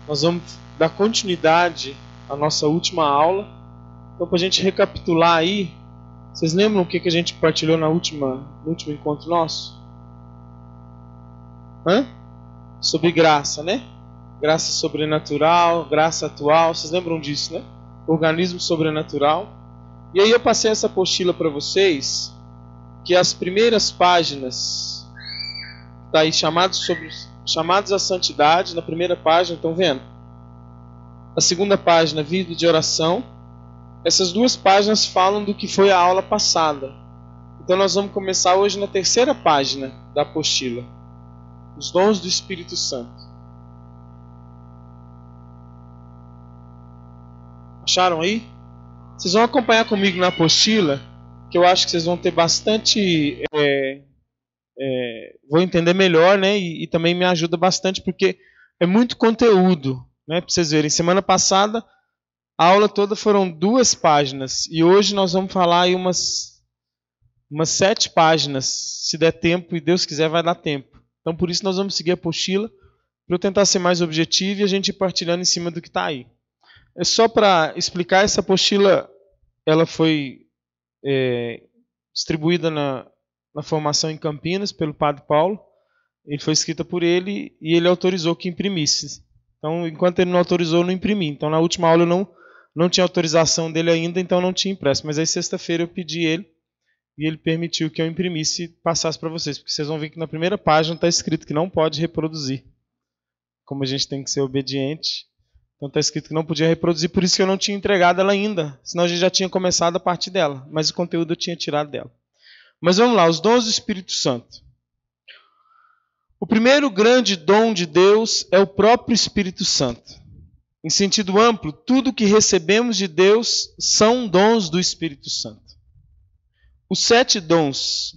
Nós vamos dar continuidade à nossa última aula. Então, para a gente recapitular aí, vocês lembram o que a gente partilhou no último encontro nosso? Sobre graça, né? Graça sobrenatural, graça atual. Vocês lembram disso, né? Organismo sobrenatural. E aí eu passei essa apostila para vocês, que as primeiras páginas, está aí chamados à santidade, na primeira página, estão vendo? A segunda página, vida de oração. Essas duas páginas falam do que foi a aula passada. Então nós vamos começar hoje na terceira página da apostila. Os dons do Espírito Santo. Acharam aí? Vocês vão acompanhar comigo na apostila, que eu acho que vocês vão ter bastante... vou entender melhor, né? E também me ajuda bastante, porque é muito conteúdo, né? Para vocês verem. Semana passada, a aula toda foram 2 páginas. E hoje nós vamos falar aí umas 7 páginas. Se der tempo, e Deus quiser, vai dar tempo. Então, por isso, nós vamos seguir a apostila, para eu tentar ser mais objetivo e a gente ir partilhando em cima do que está aí. É só para explicar, essa apostila ela foi distribuída na formação em Campinas pelo Padre Paulo. Ele foi escrita por ele e ele autorizou que imprimisse. Então, enquanto ele não autorizou, eu não imprimi. Então, na última aula eu não tinha autorização dele ainda, então não tinha impresso. Mas aí, sexta-feira, eu pedi ele e ele permitiu que eu imprimisse e passasse para vocês. Porque vocês vão ver que na primeira página está escrito que não pode reproduzir. Como a gente tem que ser obediente, então está escrito que não podia reproduzir, por isso que eu não tinha entregado ela ainda. Senão a gente já tinha começado a partir dela. Mas o conteúdo eu tinha tirado dela. Mas vamos lá, os dons do Espírito Santo. O primeiro grande dom de Deus é o próprio Espírito Santo. Em sentido amplo, tudo que recebemos de Deus são dons do Espírito Santo. Os 7 dons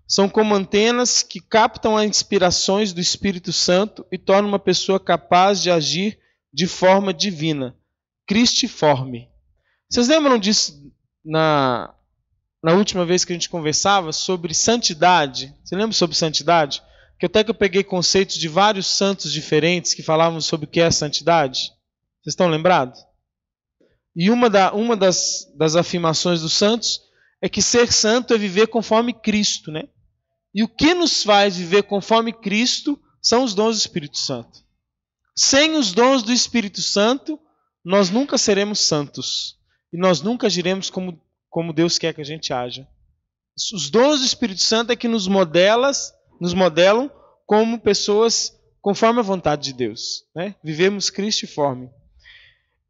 são como antenas que captam as inspirações do Espírito Santo e tornam uma pessoa capaz de agir de forma divina, cristiforme. Vocês lembram disso na última vez que a gente conversava sobre santidade? Você lembra sobre santidade? Que até que eu peguei conceitos de vários santos diferentes que falavam sobre o que é santidade. Vocês estão lembrados? E uma das afirmações dos santos é que ser santo é viver conforme Cristo, né? E o que nos faz viver conforme Cristo são os dons do Espírito Santo. Sem os dons do Espírito Santo, nós nunca seremos santos. E nós nunca agiremos como Deus quer que a gente haja. Os dons do Espírito Santo é que nos modelam como pessoas conforme a vontade de Deus, né? Vivemos cristiforme.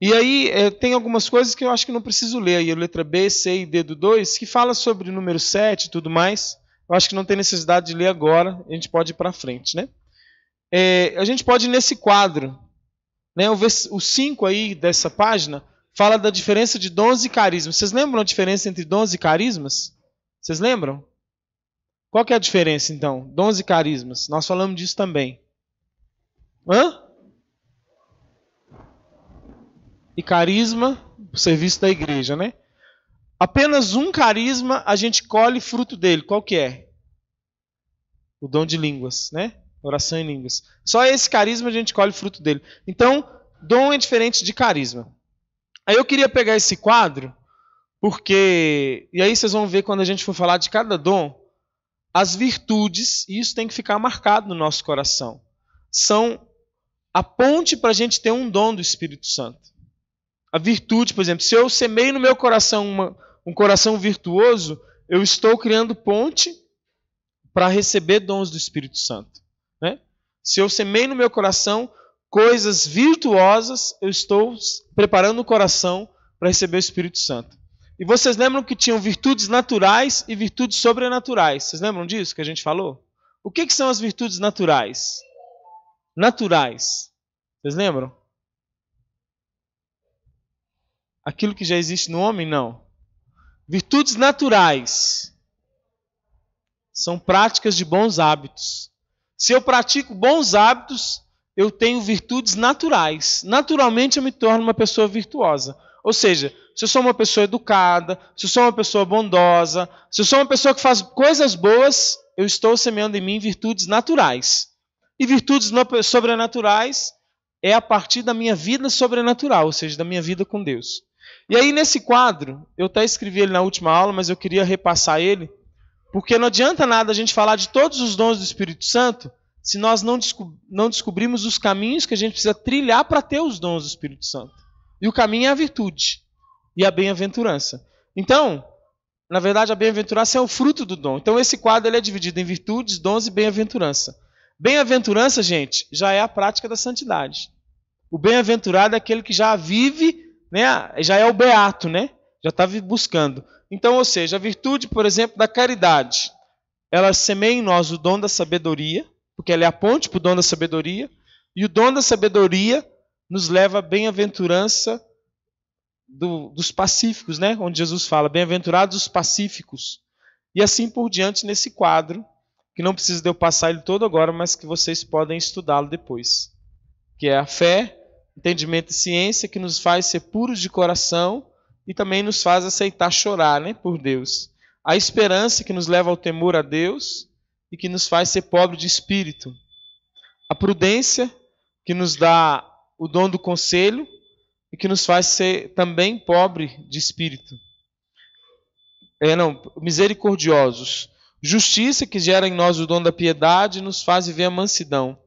E aí tem algumas coisas que eu acho que não preciso ler. Aí, a letra B, C e D do 2, que fala sobre o número 7 e tudo mais. Eu acho que não tem necessidade de ler agora. A gente pode ir para frente, né? A gente pode ir nesse quadro, né? O 5 aí dessa página fala da diferença de dons e carismas. Vocês lembram a diferença entre dons e carismas? Vocês lembram? Qual que é a diferença, então? Dons e carismas. Nós falamos disso também. E carisma, o serviço da igreja, né? Apenas um carisma, a gente colhe fruto dele. Qual que é? O dom de línguas, né? Oração em línguas. Só esse carisma a gente colhe fruto dele. Então, dom é diferente de carisma. Aí eu queria pegar esse quadro, porque... E aí vocês vão ver quando a gente for falar de cada dom, as virtudes, e isso tem que ficar marcado no nosso coração, são a ponte para a gente ter um dom do Espírito Santo. A virtude, por exemplo, se eu semeio no meu coração um coração virtuoso, eu estou criando ponte para receber dons do Espírito Santo, né? Se eu semeio no meu coração coisas virtuosas, eu estou preparando o coração para receber o Espírito Santo. E vocês lembram que tinham virtudes naturais e virtudes sobrenaturais? Vocês lembram disso que a gente falou? O que são as virtudes naturais? Naturais. Vocês lembram? Aquilo que já existe no homem? Não. Virtudes naturais são práticas de bons hábitos. Se eu pratico bons hábitos, eu tenho virtudes naturais. Naturalmente eu me torno uma pessoa virtuosa. Ou seja, se eu sou uma pessoa educada, se eu sou uma pessoa bondosa, se eu sou uma pessoa que faz coisas boas, eu estou semeando em mim virtudes naturais. E virtudes sobrenaturais é a partir da minha vida sobrenatural, ou seja, da minha vida com Deus. E aí, nesse quadro, eu até escrevi ele na última aula, mas eu queria repassar ele, porque não adianta nada a gente falar de todos os dons do Espírito Santo se nós não descobrirmos os caminhos que a gente precisa trilhar para ter os dons do Espírito Santo. E o caminho é a virtude e a bem-aventurança. Então, na verdade, a bem-aventurança é o fruto do dom. Então, esse quadro ele é dividido em virtudes, dons e bem-aventurança. Bem-aventurança, gente, já é a prática da santidade. O bem-aventurado é aquele que já vive, né, já é o beato, né? Já está buscando. Então, ou seja, a virtude, por exemplo, da caridade, ela semeia em nós o dom da sabedoria, porque ela é a ponte para o dom da sabedoria, e o dom da sabedoria nos leva à bem-aventurança dos pacíficos, né? Onde Jesus fala, bem-aventurados os pacíficos. E assim por diante nesse quadro, que não precisa de eu passar ele todo agora, mas que vocês podem estudá-lo depois. Que é a fé, entendimento e ciência, que nos faz ser puros de coração e também nos faz aceitar chorar, né, por Deus. A esperança, que nos leva ao temor a Deus e que nos faz ser pobre de espírito. A prudência, que nos dá o dom do conselho e que nos faz ser também pobre de espírito. Misericordiosos. Justiça, que gera em nós o dom da piedade e nos faz viver a mansidão.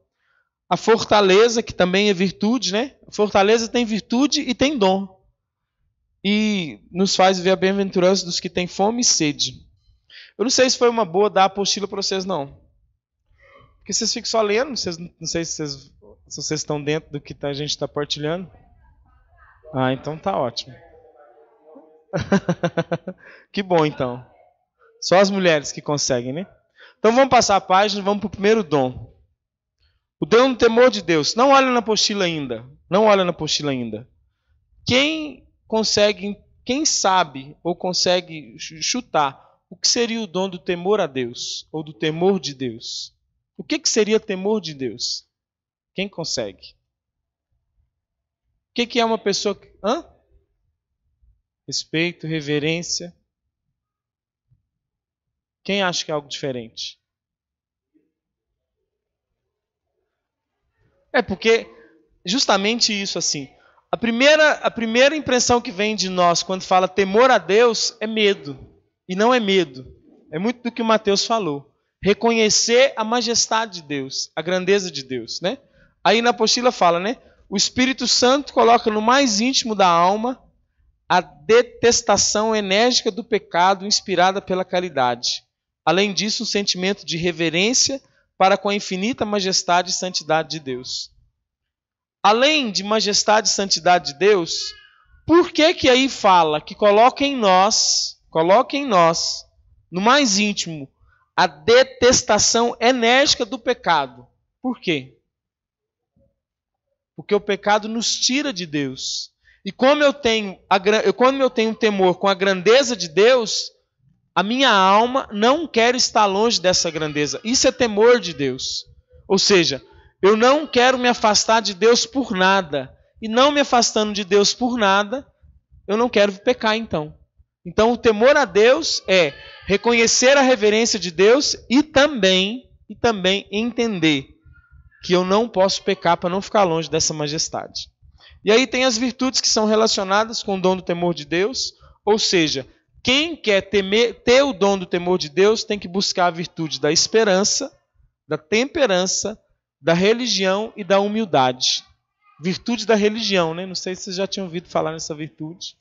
A fortaleza, que também é virtude, né? A fortaleza tem virtude e tem dom. E nos faz viver a bem-aventurança dos que têm fome e sede. Eu não sei se foi uma boa dar a apostila para vocês, não. Porque vocês ficam só lendo, não sei se vocês estão dentro do que a gente está partilhando. Ah, então tá ótimo. Que bom, então. Só as mulheres que conseguem, né? Então vamos passar a página e vamos para o primeiro dom. O dom do temor de Deus. Não olha na apostila ainda. Não olha na apostila ainda. Quem sabe ou consegue chutar o que seria o dom do temor a Deus? Ou do temor de Deus? O que seria temor de Deus? Quem consegue? O que é uma pessoa... Respeito, reverência. Quem acha que é algo diferente? É porque justamente isso assim. A primeira impressão que vem de nós quando fala temor a Deus é medo. E não é medo. É muito do que o Mateus falou. Reconhecer a majestade de Deus, a grandeza de Deus, né? Aí na apostila fala, né? O Espírito Santo coloca no mais íntimo da alma a detestação enérgica do pecado inspirada pela caridade. Além disso, um sentimento de reverência para com a infinita majestade e santidade de Deus. Além de majestade e santidade de Deus, por que aí fala que coloca em nós, no mais íntimo, a detestação enérgica do pecado? Por quê? Porque o pecado nos tira de Deus. E como eu tenho temor com a grandeza de Deus, a minha alma não quer estar longe dessa grandeza. Isso é temor de Deus. Ou seja, eu não quero me afastar de Deus por nada. E não me afastando de Deus por nada, eu não quero pecar então. Então o temor a Deus é reconhecer a reverência de Deus e também entender que eu não posso pecar para não ficar longe dessa majestade. E aí tem as virtudes que são relacionadas com o dom do temor de Deus, ou seja, quem quer ter o dom do temor de Deus tem que buscar a virtude da esperança, da temperança, da religião e da humildade. Virtude da religião, né? Não sei se vocês já tinham ouvido falar nessa virtude,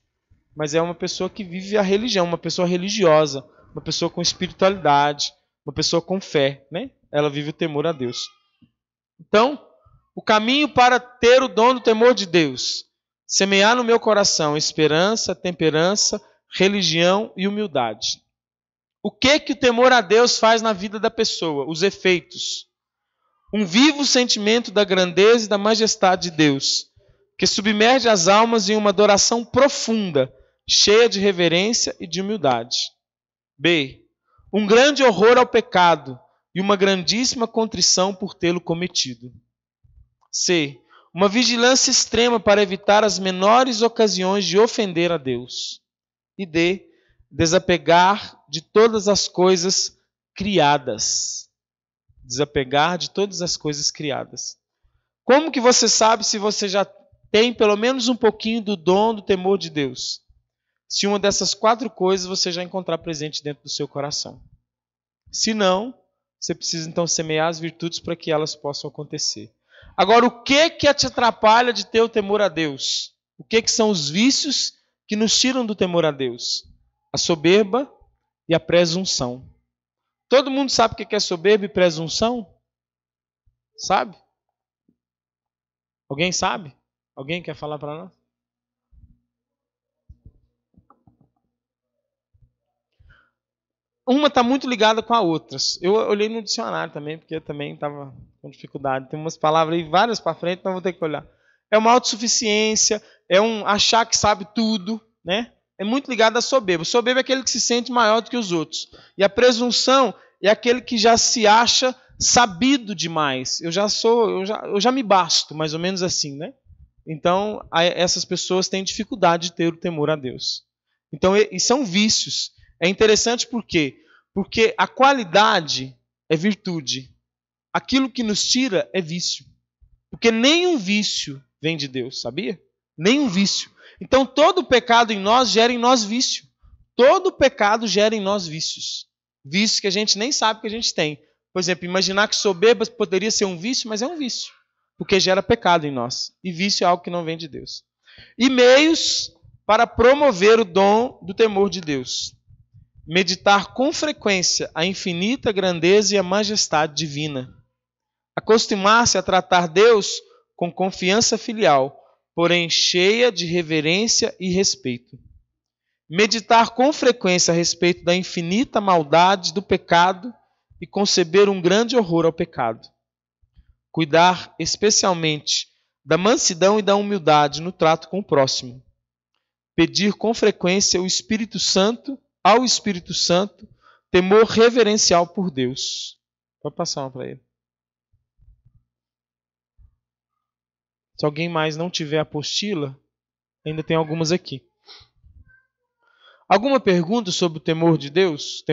mas é uma pessoa que vive a religião, uma pessoa religiosa, uma pessoa com espiritualidade, uma pessoa com fé, né? Ela vive o temor a Deus. Então, o caminho para ter o dom do temor de Deus: semear no meu coração esperança, temperança, religião e humildade. O que o temor a Deus faz na vida da pessoa? Os efeitos. Um vivo sentimento da grandeza e da majestade de Deus, que submerge as almas em uma adoração profunda, cheia de reverência e de humildade. B. Um grande horror ao pecado e uma grandíssima contrição por tê-lo cometido. C. Uma vigilância extrema para evitar as menores ocasiões de ofender a Deus. E D. Desapegar de todas as coisas criadas. Desapegar de todas as coisas criadas. Como que você sabe se você já tem pelo menos um pouquinho do dom do temor de Deus? Se uma dessas 4 coisas você já encontrar presente dentro do seu coração. Se não, você precisa então semear as virtudes para que elas possam acontecer. Agora, o que te atrapalha de ter o temor a Deus? O que são os vícios que nos tiram do temor a Deus? A soberba e a presunção. Todo mundo sabe o que é soberba e presunção? Sabe? Alguém sabe? Alguém quer falar para nós? Uma está muito ligada com a outra. Eu olhei no dicionário também, porque eu também estava com dificuldade. Tem umas palavras aí, várias para frente, mas vou ter que olhar. É uma autossuficiência, é um achar que sabe tudo, né? É muito ligado à soberba. O soberbo é aquele que se sente maior do que os outros. E a presunção é aquele que já se acha sabido demais. Eu já me basto, mais ou menos assim, né? Então, essas pessoas têm dificuldade de ter o temor a Deus. Então, e são vícios. É interessante por quê? Porque a qualidade é virtude. Aquilo que nos tira é vício. Porque nenhum vício vem de Deus, sabia? Nenhum vício. Então todo pecado em nós gera em nós vício. Todo pecado gera em nós vícios. Vícios que a gente nem sabe que a gente tem. Por exemplo, imaginar que soberba poderia ser um vício, mas é um vício. Porque gera pecado em nós. E vício é algo que não vem de Deus. E meios para promover o dom do temor de Deus. Meditar com frequência a infinita grandeza e a majestade divina. Acostumar-se a tratar Deus com confiança filial, porém cheia de reverência e respeito. Meditar com frequência a respeito da infinita maldade do pecado e conceber um grande horror ao pecado. Cuidar especialmente da mansidão e da humildade no trato com o próximo. Pedir com frequência ao Espírito Santo, temor reverencial por Deus. Pode passar uma para ele. Se alguém mais não tiver apostila, ainda tem algumas aqui. Alguma pergunta sobre o temor de Deus?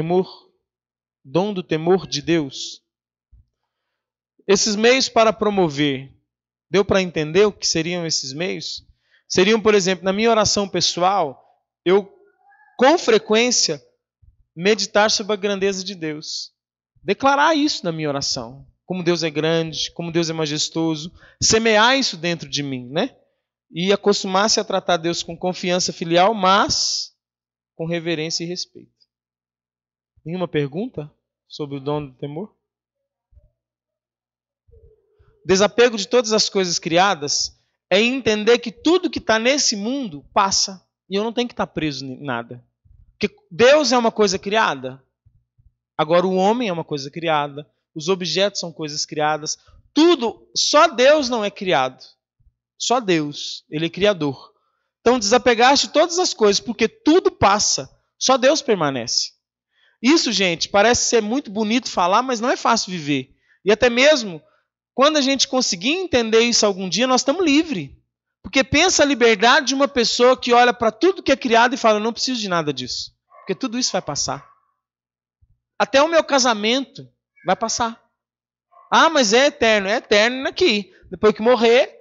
Dom do temor de Deus? Esses meios para promover, deu para entender o que seriam esses meios? Seriam, por exemplo, na minha oração pessoal, eu, com frequência, meditar sobre a grandeza de Deus. Declarar isso na minha oração. Como Deus é grande, como Deus é majestoso. Semear isso dentro de mim, né? E acostumar-se a tratar Deus com confiança filial, mas com reverência e respeito. Nenhuma pergunta sobre o dom do temor? Desapego de todas as coisas criadas é entender que tudo que está nesse mundo passa. E eu não tenho que estar preso em nada. Porque Deus é uma coisa criada. Agora o homem é uma coisa criada. Os objetos são coisas criadas. Tudo, só Deus não é criado. Só Deus, Ele é criador. Então desapegar-se de todas as coisas, porque tudo passa. Só Deus permanece. Isso, gente, parece ser muito bonito falar, mas não é fácil viver. E até mesmo, quando a gente conseguir entender isso algum dia, nós estamos livres. Porque pensa a liberdade de uma pessoa que olha para tudo que é criado e fala, eu não preciso de nada disso. Porque tudo isso vai passar. Até o meu casamento vai passar. Ah, mas é eterno aqui. Depois que morrer,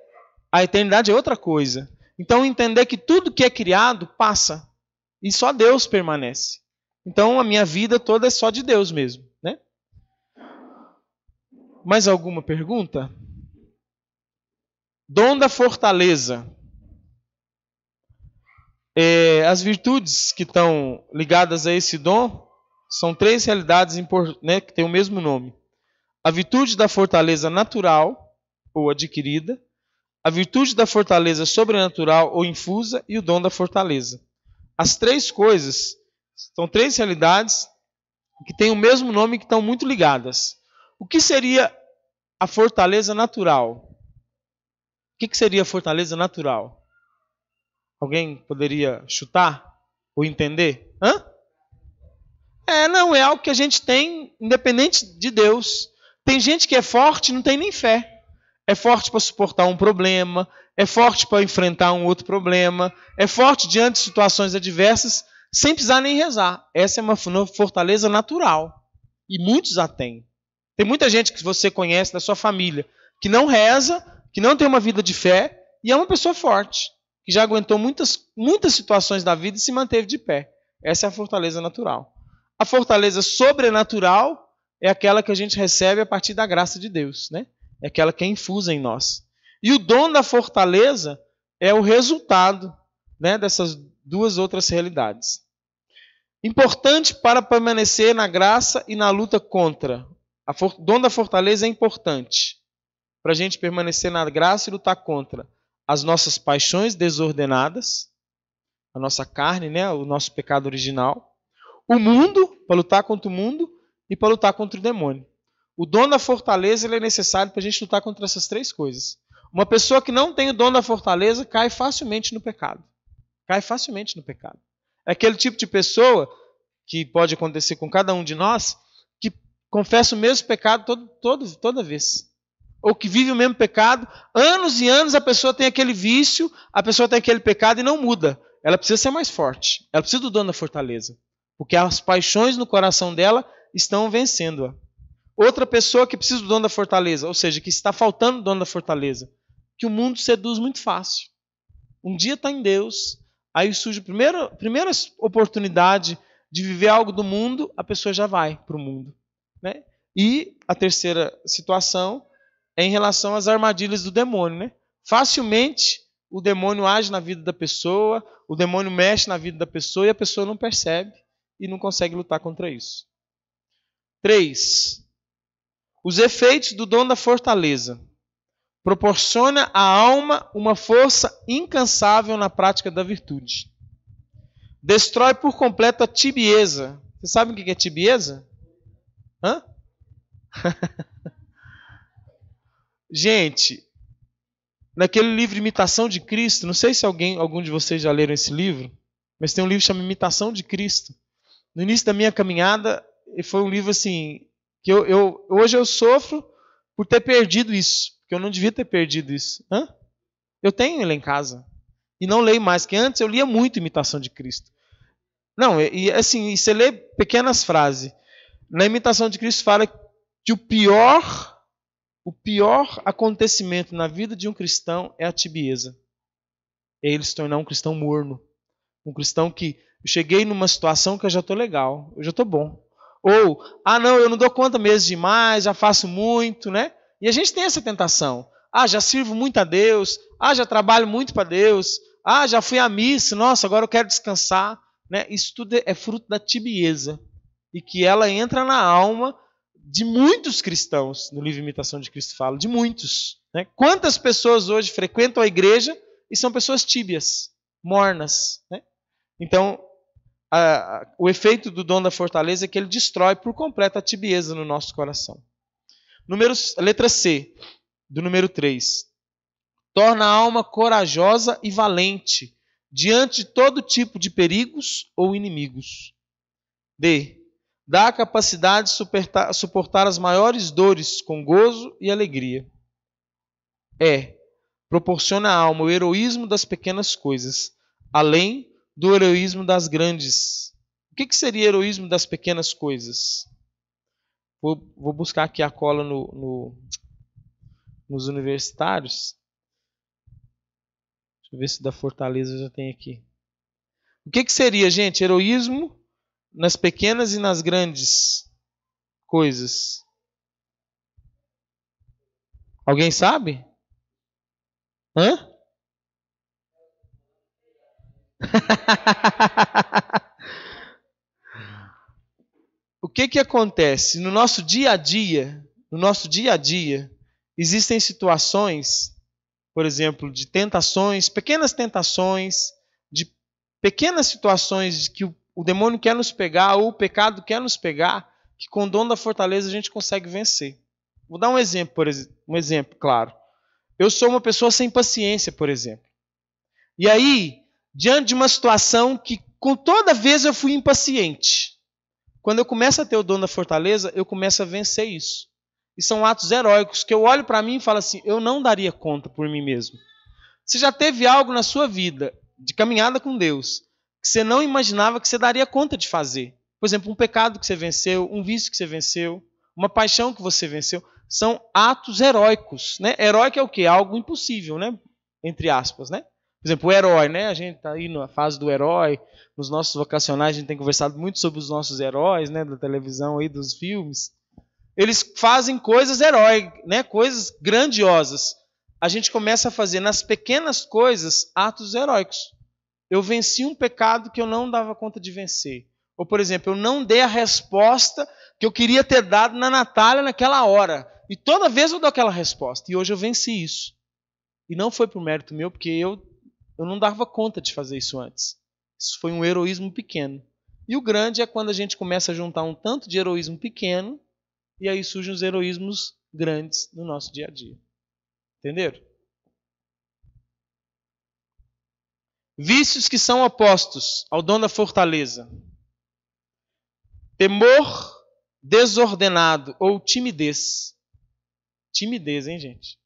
a eternidade é outra coisa. Então entender que tudo que é criado passa. E só Deus permanece. Então a minha vida toda é só de Deus mesmo, né? Mais alguma pergunta? Dom da fortaleza. As virtudes que estão ligadas a esse dom são 3 realidades né, que têm o mesmo nome. A virtude da fortaleza natural ou adquirida, a virtude da fortaleza sobrenatural ou infusa e o dom da fortaleza. As 3 coisas são 3 realidades que têm o mesmo nome e que estão muito ligadas. O que seria a fortaleza natural? O que seria a fortaleza natural? Alguém poderia chutar ou entender? Não, é algo que a gente tem independente de Deus. Tem gente que é forte e não tem nem fé. É forte para suportar um problema, é forte para enfrentar um outro problema, é forte diante de situações adversas sem precisar nem rezar. Essa é uma fortaleza natural. E muitos a têm. Tem muita gente que você conhece da sua família que não reza, que não tem uma vida de fé e é uma pessoa forte, que já aguentou muitas situações da vida e se manteve de pé. Essa é a fortaleza natural. A fortaleza sobrenatural é aquela que a gente recebe a partir da graça de Deus, né? É aquela que é infusa em nós. E o dom da fortaleza é o resultado, né, dessas duas outras realidades. Importante para permanecer na graça e na luta contra. O dom da fortaleza é importante para a gente permanecer na graça e lutar contra as nossas paixões desordenadas, a nossa carne, né, o nosso pecado original, o mundo, para lutar contra o mundo e para lutar contra o demônio. O dom da fortaleza ele é necessário para a gente lutar contra essas três coisas. Uma pessoa que não tem o dom da fortaleza cai facilmente no pecado. Cai facilmente no pecado. É aquele tipo de pessoa que pode acontecer com cada um de nós, que confessa o mesmo pecado toda vez. Ou que vive o mesmo pecado, anos e anos a pessoa tem aquele vício, a pessoa tem aquele pecado e não muda. Ela precisa ser mais forte. Ela precisa do dom da fortaleza. Porque as paixões no coração dela estão vencendo-a. Outra pessoa que precisa do dom da fortaleza, ou seja, que está faltando o dom da fortaleza, que o mundo seduz muito fácil. Um dia está em Deus, aí surge a primeira oportunidade de viver algo do mundo, a pessoa já vai para o mundo. Né? E a terceira situação é em relação às armadilhas do demônio. Né? Facilmente o demônio age na vida da pessoa, o demônio mexe na vida da pessoa e a pessoa não percebe e não consegue lutar contra isso. 3. Os efeitos do dom da fortaleza. Proporciona à alma uma força incansável na prática da virtude. Destrói por completo a tibieza. Você sabe o que é tibieza? Hã? Gente, naquele livro Imitação de Cristo, não sei se algum de vocês já leram esse livro, mas tem um livro chamado Imitação de Cristo. No início da minha caminhada, foi um livro assim, que hoje eu sofro por ter perdido isso, porque eu não devia ter perdido isso. Hã? Eu tenho ele em casa e não leio mais, que antes eu lia muito Imitação de Cristo. Não, e assim, você lê pequenas frases. Na Imitação de Cristo fala que o pior acontecimento na vida de um cristão é a tibieza. É ele se tornar um cristão morno. Um cristão que eu cheguei numa situação que eu já estou legal, eu já estou bom. Ou, não, eu não dou conta mesmo demais, já faço muito, né? E a gente tem essa tentação. Já sirvo muito a Deus. Já trabalho muito para Deus. Já fui à missa. Nossa, agora eu quero descansar. Né? Isso tudo é fruto da tibieza. E que ela entra na alma de muitos cristãos. No livro Imitação de Cristo fala, de muitos. Né? Quantas pessoas hoje frequentam a igreja e são pessoas tíbias, mornas. Né? Então, o efeito do dom da fortaleza é que ele destrói por completo a tibieza no nosso coração. Letra C, do número 3. Torna a alma corajosa e valente diante de todo tipo de perigos ou inimigos. D. Dá a capacidade de suportar as maiores dores com gozo e alegria. E. Proporciona à alma o heroísmo das pequenas coisas, além do heroísmo das grandes. O que seria heroísmo das pequenas coisas? Vou buscar aqui a cola nos universitários. Deixa eu ver se da Fortaleza já tem aqui. O que seria, gente, heroísmo nas pequenas e nas grandes coisas? Alguém sabe? Hã? O que acontece? No nosso dia a dia, existem situações, por exemplo, de tentações, pequenas tentações, de pequenas situações que o demônio quer nos pegar, ou o pecado quer nos pegar, que com o dom da fortaleza a gente consegue vencer. Vou dar um exemplo claro. Eu sou uma pessoa sem paciência, por exemplo. E aí, diante de uma situação que com toda vez eu fui impaciente, quando eu começo a ter o dom da fortaleza, eu começo a vencer isso. E são atos heróicos que eu olho para mim e falo assim, eu não daria conta por mim mesmo. Você já teve algo na sua vida, de caminhada com Deus, que você não imaginava que você daria conta de fazer? Por exemplo, um pecado que você venceu, um vício que você venceu, uma paixão que você venceu. São atos heróicos, né? Heróico é o quê? Algo impossível, né? Entre aspas, né? Por exemplo, o herói, né? A gente está aí na fase do herói. Nos nossos vocacionais a gente tem conversado muito sobre os nossos heróis, né? Da televisão aí, dos filmes. Eles fazem coisas heróicas, né? Coisas grandiosas. A gente começa a fazer nas pequenas coisas atos heróicos. Eu venci um pecado que eu não dava conta de vencer. Ou, por exemplo, eu não dei a resposta que eu queria ter dado na Natália naquela hora. E toda vez eu dou aquela resposta. E hoje eu venci isso. E não foi por mérito meu, porque eu não dava conta de fazer isso antes. Isso foi um heroísmo pequeno. E o grande é quando a gente começa a juntar um tanto de heroísmo pequeno, e aí surgem os heroísmos grandes no nosso dia a dia. Entenderam? Vícios que são opostos ao dom da fortaleza. Temor desordenado ou timidez. Timidez, hein, gente?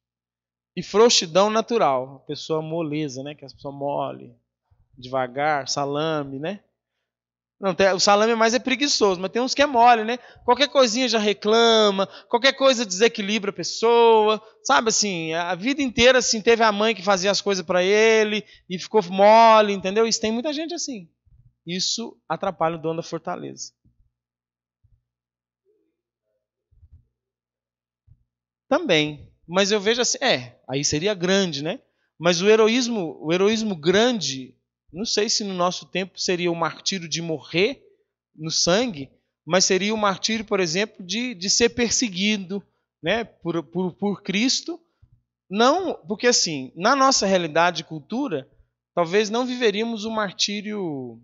E frouxidão natural. A pessoa moleza, né? Que a pessoa mole, devagar, salame, né? Não, o salame mais é preguiçoso, mas tem uns que é mole, né? Qualquer coisinha já reclama, qualquer coisa desequilibra a pessoa. Sabe assim, a vida inteira assim, teve a mãe que fazia as coisas para ele e ficou mole, entendeu? Isso tem muita gente assim. Isso atrapalha o dom da fortaleza. Também. Mas eu vejo assim, aí seria grande, né? Mas o heroísmo grande, não sei se no nosso tempo seria o martírio de morrer no sangue, mas seria o martírio, por exemplo, de ser perseguido, né, por Cristo. Não, porque assim, na nossa realidade e cultura, talvez não viveríamos o martírio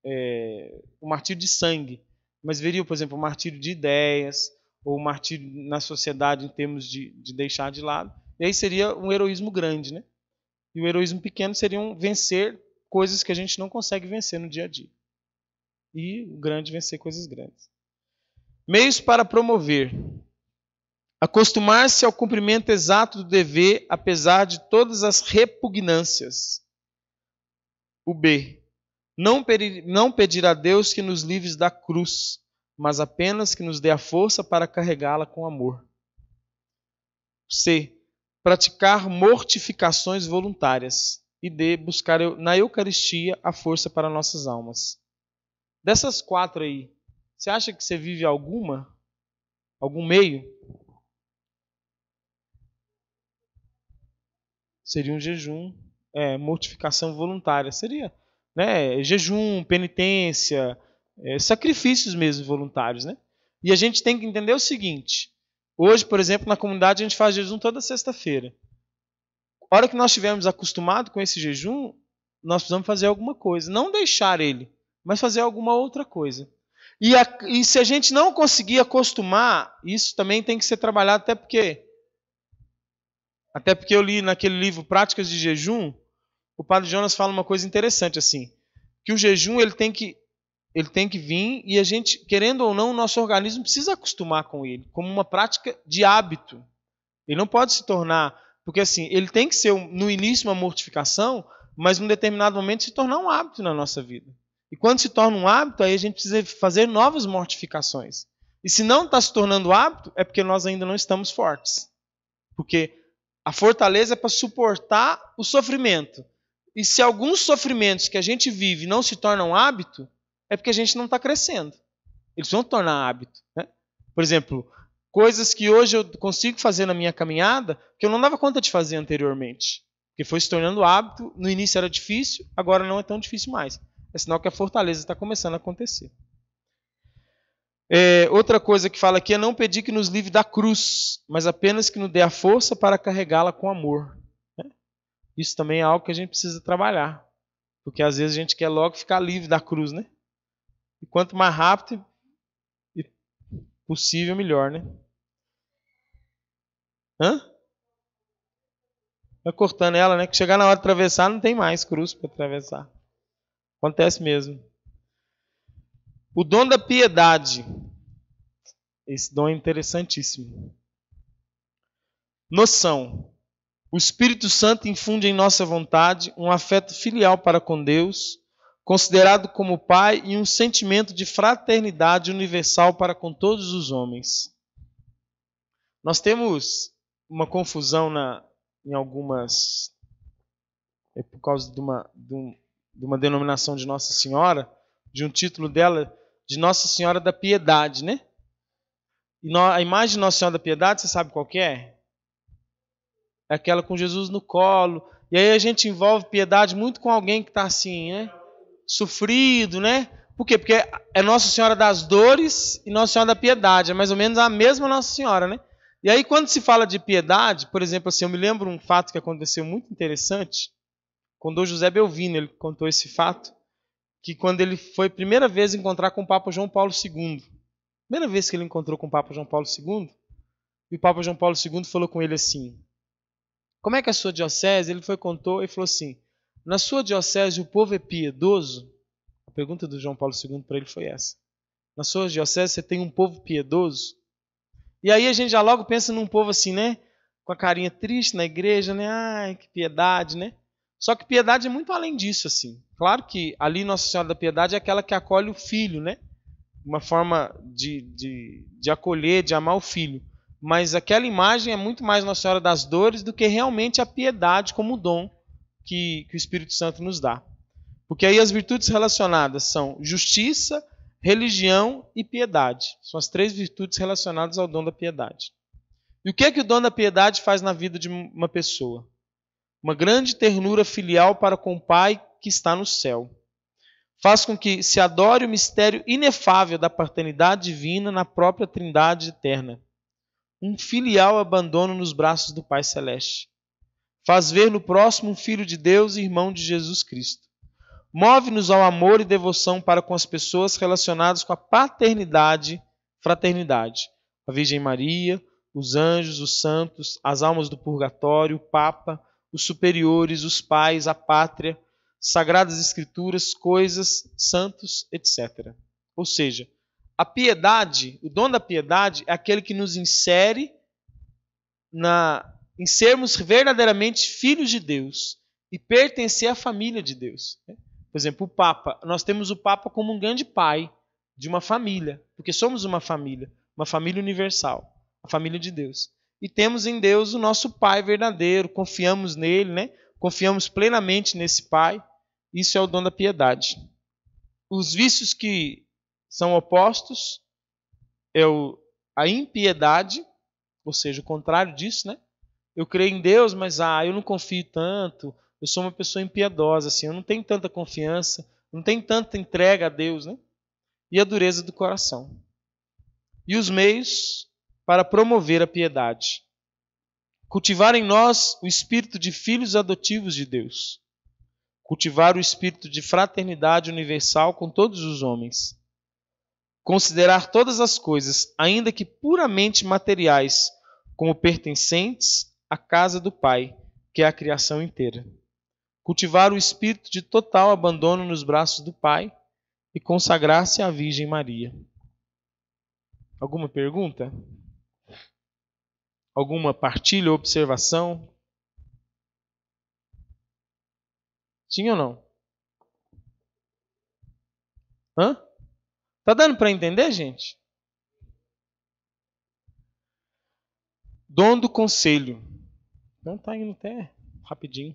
de sangue, mas veria, por exemplo, o martírio de ideias, ou o martírio na sociedade em termos de deixar de lado. E aí seria um heroísmo grande, né? E o heroísmo pequeno seria vencer coisas que a gente não consegue vencer no dia a dia. E o grande vencer coisas grandes. Meios para promover. Acostumar-se ao cumprimento exato do dever, apesar de todas as repugnâncias. O B. Não pedir a Deus que nos livre da cruz, mas apenas que nos dê a força para carregá-la com amor. C. Praticar mortificações voluntárias. E D. Buscar na Eucaristia a força para nossas almas. Dessas 4 aí, você acha que você vive alguma? Algum meio? Seria um jejum, mortificação voluntária. Seria, né? Jejum, penitência, sacrifícios mesmo voluntários, né? E a gente tem que entender o seguinte. Hoje, por exemplo, na comunidade a gente faz jejum toda sexta-feira. A hora que nós estivermos acostumados com esse jejum, nós precisamos fazer alguma coisa. Não deixar ele, mas fazer alguma outra coisa. E se a gente não conseguir acostumar, isso também tem que ser trabalhado, até porque eu li naquele livro Práticas de Jejum, o Padre Jonas fala uma coisa interessante assim, que o jejum ele tem que vir e a gente, querendo ou não, o nosso organismo precisa acostumar com ele, como uma prática de hábito. Ele não pode se tornar, porque assim, ele tem que ser no início uma mortificação, mas num determinado momento se tornar um hábito na nossa vida. E quando se torna um hábito, aí a gente precisa fazer novas mortificações. E se não está se tornando hábito, é porque nós ainda não estamos fortes. Porque a fortaleza é para suportar o sofrimento. E se alguns sofrimentos que a gente vive não se tornam hábito, é porque a gente não está crescendo. Eles vão tornar hábito. Né? Por exemplo, coisas que hoje eu consigo fazer na minha caminhada que eu não dava conta de fazer anteriormente. Porque foi se tornando hábito, no início era difícil, agora não é tão difícil mais. É sinal que a fortaleza está começando a acontecer. Outra coisa que fala aqui é não pedir que nos livre da cruz, mas apenas que nos dê a força para carregá-la com amor. Isso também é algo que a gente precisa trabalhar. Porque às vezes a gente quer logo ficar livre da cruz, né? E quanto mais rápido possível, melhor, né? Vai cortando ela, né? Que chegar na hora de atravessar, não tem mais cruz para atravessar. Acontece mesmo. O dom da piedade. Esse dom é interessantíssimo. Noção. O Espírito Santo infunde em nossa vontade um afeto filial para com Deus, considerado como Pai, e um sentimento de fraternidade universal para com todos os homens. Nós temos uma confusão em algumas... por causa de uma denominação de Nossa Senhora, de um título dela, de Nossa Senhora da Piedade, né? E a imagem de Nossa Senhora da Piedade, você sabe qual que é? É aquela com Jesus no colo. E aí a gente envolve piedade muito com alguém que está assim, né? Sofrido, né? Por quê? Porque é Nossa Senhora das Dores e Nossa Senhora da Piedade. É mais ou menos a mesma Nossa Senhora, né? E aí quando se fala de piedade, por exemplo, assim, eu me lembro um fato que aconteceu muito interessante, com Dom José Belvino, ele contou esse fato, que quando ele foi a primeira vez encontrar com o Papa João Paulo II, primeira vez que ele encontrou com o Papa João Paulo II, e o Papa João Paulo II falou com ele assim, como é que é a sua diocese? Ele foi contou e falou assim, na sua diocese o povo é piedoso? A pergunta do João Paulo II para ele foi essa. Na sua diocese você tem um povo piedoso? E aí a gente já logo pensa num povo assim, né? Com a carinha triste na igreja, né? Ai, que piedade, né? Só que piedade é muito além disso, assim. Claro que ali Nossa Senhora da Piedade é aquela que acolhe o filho, né? Uma forma de acolher, de amar o filho. Mas aquela imagem é muito mais Nossa Senhora das Dores do que realmente a piedade como dom que o Espírito Santo nos dá. Porque aí as virtudes relacionadas são justiça, religião e piedade. São as três virtudes relacionadas ao dom da piedade. E o que é que o dom da piedade faz na vida de uma pessoa? Uma grande ternura filial para com o Pai que está no céu. Faz com que se adore o mistério inefável da paternidade divina na própria Trindade eterna. Um filial abandono nos braços do Pai Celeste. Faz ver no próximo um Filho de Deus e irmão de Jesus Cristo. Move-nos ao amor e devoção para com as pessoas relacionadas com a paternidade, fraternidade. A Virgem Maria, os anjos, os santos, as almas do purgatório, o Papa, os superiores, os pais, a pátria, sagradas escrituras, coisas, santos, etc. Ou seja, a piedade, o dom da piedade é aquele que nos insere em sermos verdadeiramente filhos de Deus e pertencer à família de Deus. Por exemplo, o Papa. Nós temos o Papa como um grande pai de uma família, porque somos uma família universal, a família de Deus. E temos em Deus o nosso Pai verdadeiro, confiamos nele, né? Confiamos plenamente nesse Pai. Isso é o dom da piedade. Os vícios que são opostos é a impiedade, ou seja, o contrário disso, né? Eu creio em Deus, mas eu não confio tanto, eu sou uma pessoa impiedosa, assim, eu não tenho tanta confiança, não tenho tanta entrega a Deus, né? E a dureza do coração. E os meios para promover a piedade. Cultivar em nós o espírito de filhos adotivos de Deus. Cultivar o espírito de fraternidade universal com todos os homens. Considerar todas as coisas, ainda que puramente materiais, como pertencentes à casa do Pai, que é a criação inteira. Cultivar o espírito de total abandono nos braços do Pai e consagrar-se à Virgem Maria. Alguma pergunta? Alguma partilha ou observação? Sim ou não? Hã? Tá dando para entender, gente? Dom do conselho. Não tá indo até rapidinho.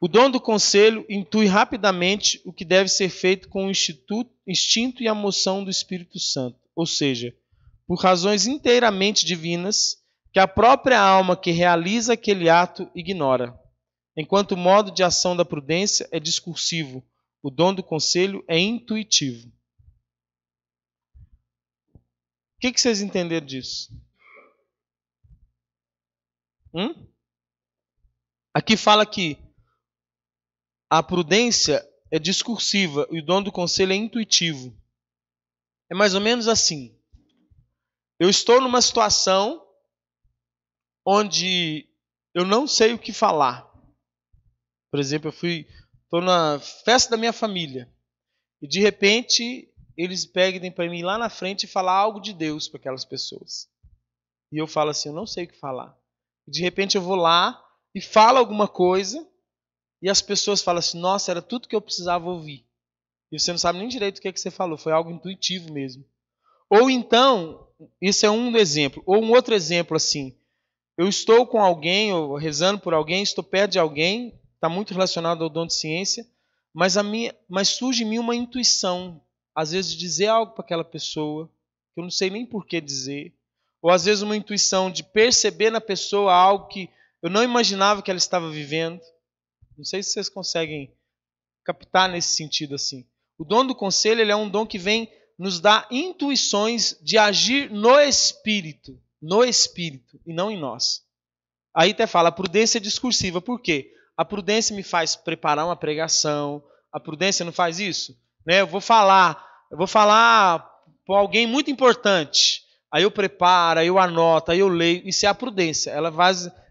O dom do conselho intui rapidamente o que deve ser feito com o instinto e a moção do Espírito Santo, ou seja, por razões inteiramente divinas que a própria alma que realiza aquele ato ignora. Enquanto o modo de ação da prudência é discursivo, o dom do conselho é intuitivo. O que vocês entenderam disso? Aqui fala que a prudência é discursiva e o dom do conselho é intuitivo. É mais ou menos assim. Eu estou numa situação onde eu não sei o que falar. Por exemplo, estou na festa da minha família e de repente eles pedem para mim lá na frente falar algo de Deus para aquelas pessoas. E eu falo assim, eu não sei o que falar. E de repente eu vou lá e falo alguma coisa e as pessoas falam assim, nossa, era tudo que eu precisava ouvir. E você não sabe nem direito o que você falou, foi algo intuitivo mesmo. Ou então, isso é um exemplo. Ou um outro exemplo assim, eu estou com alguém, ou rezando por alguém, estou perto de alguém, está muito relacionado ao dom de ciência, mas surge em mim uma intuição, às vezes de dizer algo para aquela pessoa, que eu não sei nem por que dizer, ou às vezes uma intuição de perceber na pessoa algo que eu não imaginava que ela estava vivendo. Não sei se vocês conseguem captar nesse sentido assim. O dom do conselho, ele é um dom que vem nos dar intuições de agir no Espírito e não em nós. Aí até fala, a prudência discursiva. Por quê? A prudência me faz preparar uma pregação. A prudência não faz isso? Né? Eu vou falar para alguém muito importante. Aí eu preparo, aí eu anoto, aí eu leio. Isso é a prudência.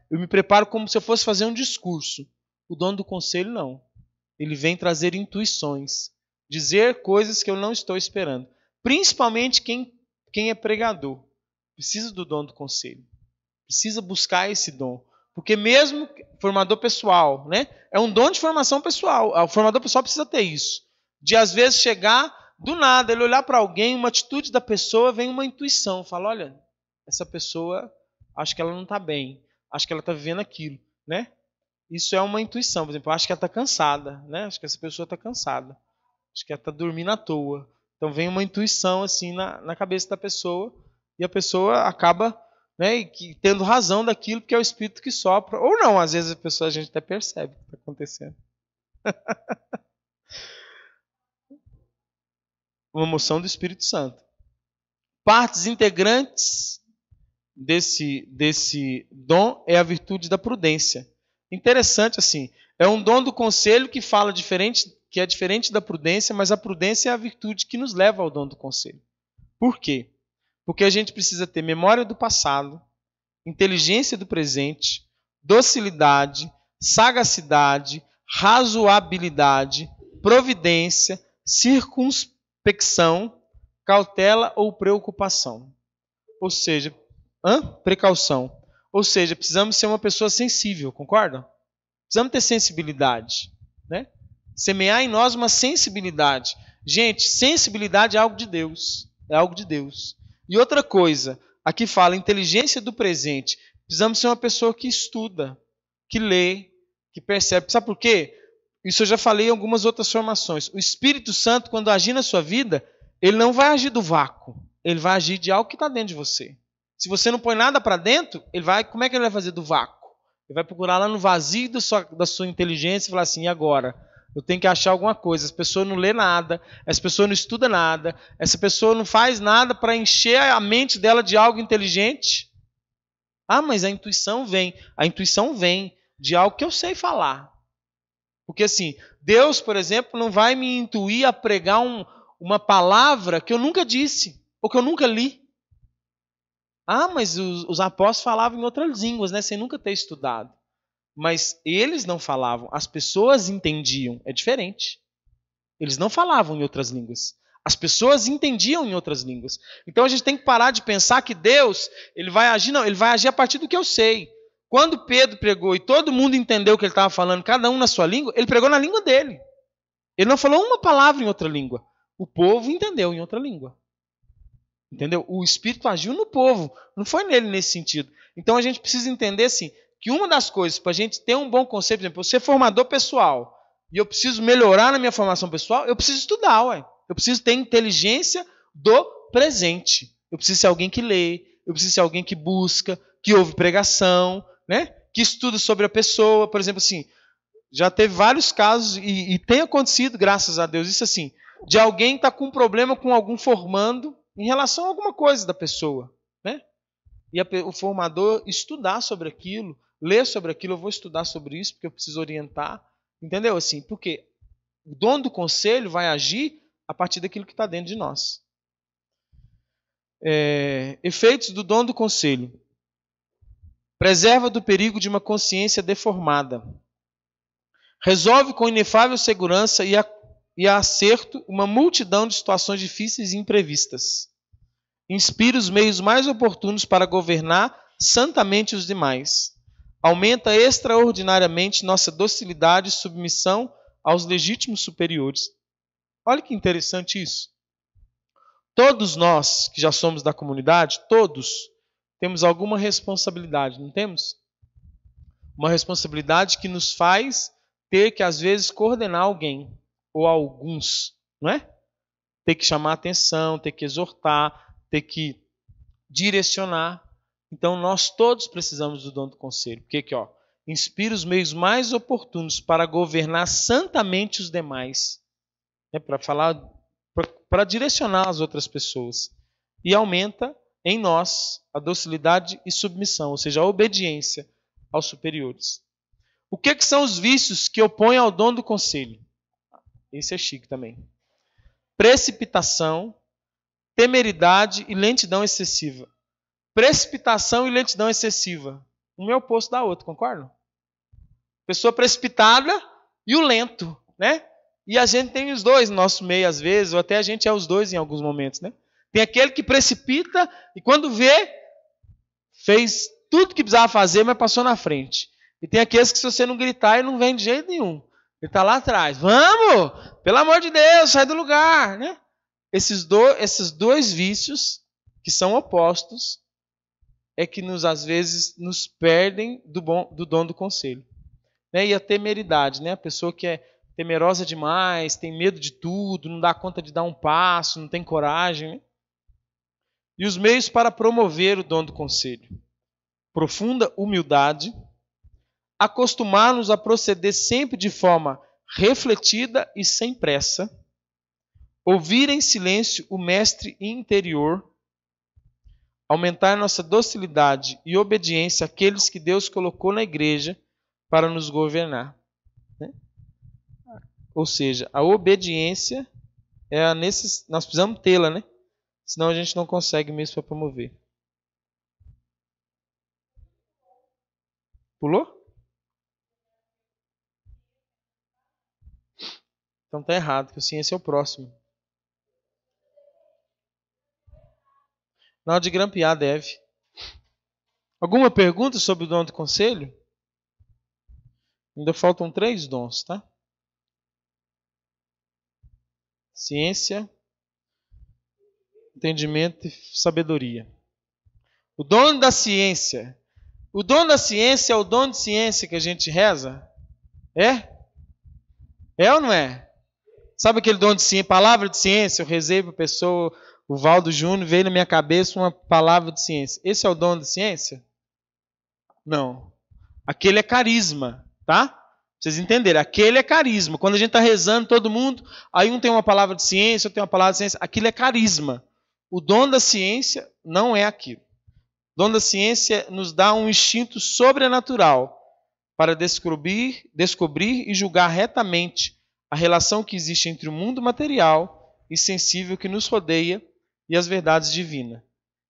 Eu me preparo como se eu fosse fazer um discurso. O dom do conselho, não. Ele vem trazer intuições. Dizer coisas que eu não estou esperando. Principalmente quem é pregador. Precisa do dom do conselho. Precisa buscar esse dom. Porque mesmo formador pessoal, né? É um dom de formação pessoal. O formador pessoal precisa ter isso. De às vezes chegar, do nada, ele olhar para alguém, uma atitude da pessoa, vem uma intuição. Fala, olha, essa pessoa, acho que ela não está bem. Acho que ela está vivendo aquilo, né? Isso é uma intuição. Por exemplo, acho que ela está cansada, né? Acho que essa pessoa está cansada. Acho que ela está dormindo à toa. Então vem uma intuição assim na cabeça da pessoa e a pessoa acaba, né, tendo razão daquilo, porque é o Espírito que sopra. Ou não, às vezes a gente até percebe o que está acontecendo. Uma moção do Espírito Santo. Partes integrantes desse dom é a virtude da prudência. Interessante assim, é um dom do conselho que fala diferente, que é diferente da prudência, mas a prudência é a virtude que nos leva ao dom do conselho. Por quê? Porque a gente precisa ter memória do passado, inteligência do presente, docilidade, sagacidade, razoabilidade, providência, circunspecção, cautela ou preocupação. Ou seja, precaução. Ou seja, precisamos ser uma pessoa sensível, concordam? Precisamos ter sensibilidade, né? Semear em nós uma sensibilidade. Gente, sensibilidade é algo de Deus. É algo de Deus. E outra coisa, aqui fala inteligência do presente. Precisamos ser uma pessoa que estuda, que lê, que percebe. Sabe por quê? Isso eu já falei em algumas outras formações. O Espírito Santo, quando agir na sua vida, ele não vai agir do vácuo. Ele vai agir de algo que está dentro de você. Se você não põe nada para dentro, como é que ele vai fazer do vácuo? Ele vai procurar lá no vazio da sua inteligência e falar assim, e agora? Eu tenho que achar alguma coisa. Essa pessoa não lê nada, essa pessoa não estuda nada, essa pessoa não faz nada para encher a mente dela de algo inteligente. Ah, mas a intuição vem. A intuição vem de algo que eu sei falar. Porque assim, Deus, por exemplo, não vai me intuir a pregar uma palavra que eu nunca disse, ou que eu nunca li. Ah, mas os apóstolos falavam em outras línguas, né, sem nunca ter estudado. Mas eles não falavam, as pessoas entendiam. É diferente. Eles não falavam em outras línguas. As pessoas entendiam em outras línguas. Então a gente tem que parar de pensar que Deus, ele vai agir, não, ele vai agir a partir do que eu sei. Quando Pedro pregou e todo mundo entendeu o que ele estava falando, cada um na sua língua, ele pregou na língua dele. Ele não falou uma palavra em outra língua. O povo entendeu em outra língua. Entendeu? O Espírito agiu no povo, não foi nele nesse sentido. Então a gente precisa entender assim, que uma das coisas para a gente ter um bom conceito, por exemplo, eu ser formador pessoal e eu preciso melhorar na minha formação pessoal, eu preciso estudar, ué. Eu preciso ter inteligência do presente. Eu preciso ser alguém que lê, eu preciso ser alguém que busca, que ouve pregação, né? Que estuda sobre a pessoa. Por exemplo, assim, já teve vários casos e tem acontecido, graças a Deus, isso assim, de alguém estar com um problema com algum formando em relação a alguma coisa da pessoa, né? E o formador estudar sobre aquilo, ler sobre aquilo, eu vou estudar sobre isso porque eu preciso orientar, entendeu? Assim, porque o dom do conselho vai agir a partir daquilo que está dentro de nós. Efeitos do dom do conselho. Preserva do perigo de uma consciência deformada. Resolve com inefável segurança e acerto uma multidão de situações difíceis e imprevistas. Inspira os meios mais oportunos para governar santamente os demais. Aumenta extraordinariamente nossa docilidade e submissão aos legítimos superiores. Olha que interessante isso. Todos nós que já somos da comunidade, todos temos alguma responsabilidade, não temos? Uma responsabilidade que nos faz ter que, às vezes, coordenar alguém, ou alguns, não é? Ter que chamar atenção, ter que exortar, ter que direcionar. Então, nós todos precisamos do dom do conselho. Porque aqui, ó, inspira os meios mais oportunos para governar santamente os demais. Para falar, para direcionar as outras pessoas. E aumenta em nós a docilidade e submissão, ou seja, a obediência aos superiores. O que são os vícios que opõem ao dom do conselho? Esse é chique também. Precipitação, temeridade e lentidão excessiva. Precipitação e lentidão excessiva. Um é o oposto da outra, concordam? Pessoa precipitada e o lento, né? E a gente tem os dois no nosso meio, às vezes, ou até a gente é os dois em alguns momentos, né? Tem aquele que precipita e quando vê, fez tudo que precisava fazer, mas passou na frente. E tem aqueles que se você não gritar, ele não vem de jeito nenhum. Ele está lá atrás. Vamos! Pelo amor de Deus, sai do lugar, né? Esses dois vícios, que são opostos, é que às vezes nos perdem do dom do conselho. Né? E a temeridade, né? A pessoa que é temerosa demais, tem medo de tudo, não dá conta de dar um passo, não tem coragem. Né? E os meios para promover o dom do conselho. Profunda humildade, acostumar-nos a proceder sempre de forma refletida e sem pressa, ouvir em silêncio o mestre interior, aumentar nossa docilidade e obediência àqueles que Deus colocou na igreja para nos governar. Né? Ou seja, a obediência nós precisamos tê-la, né? Senão a gente não consegue mesmo para promover. Pulou? Então tá errado, que o ciência é o próximo. Não, de grampear deve. Alguma pergunta sobre o dom do conselho? Ainda faltam 3 dons, tá? Ciência, entendimento e sabedoria. O dom da ciência. O dom da ciência é o dom de ciência que a gente reza? É? É ou não é? Sabe aquele dom de ciência, palavra de ciência? Eu rezei para a pessoa, o Valdo Júnior, veio na minha cabeça uma palavra de ciência. Esse é o dom de ciência? Não. Aquele é carisma, tá? Pra vocês entenderem, aquele é carisma. Quando a gente está rezando, todo mundo, aí um tem uma palavra de ciência, outro tem uma palavra de ciência, aquilo é carisma. O dom da ciência não é aquilo. O dom da ciência nos dá um instinto sobrenatural para descobrir e julgar retamente a relação que existe entre o mundo material e sensível que nos rodeia e as verdades divinas.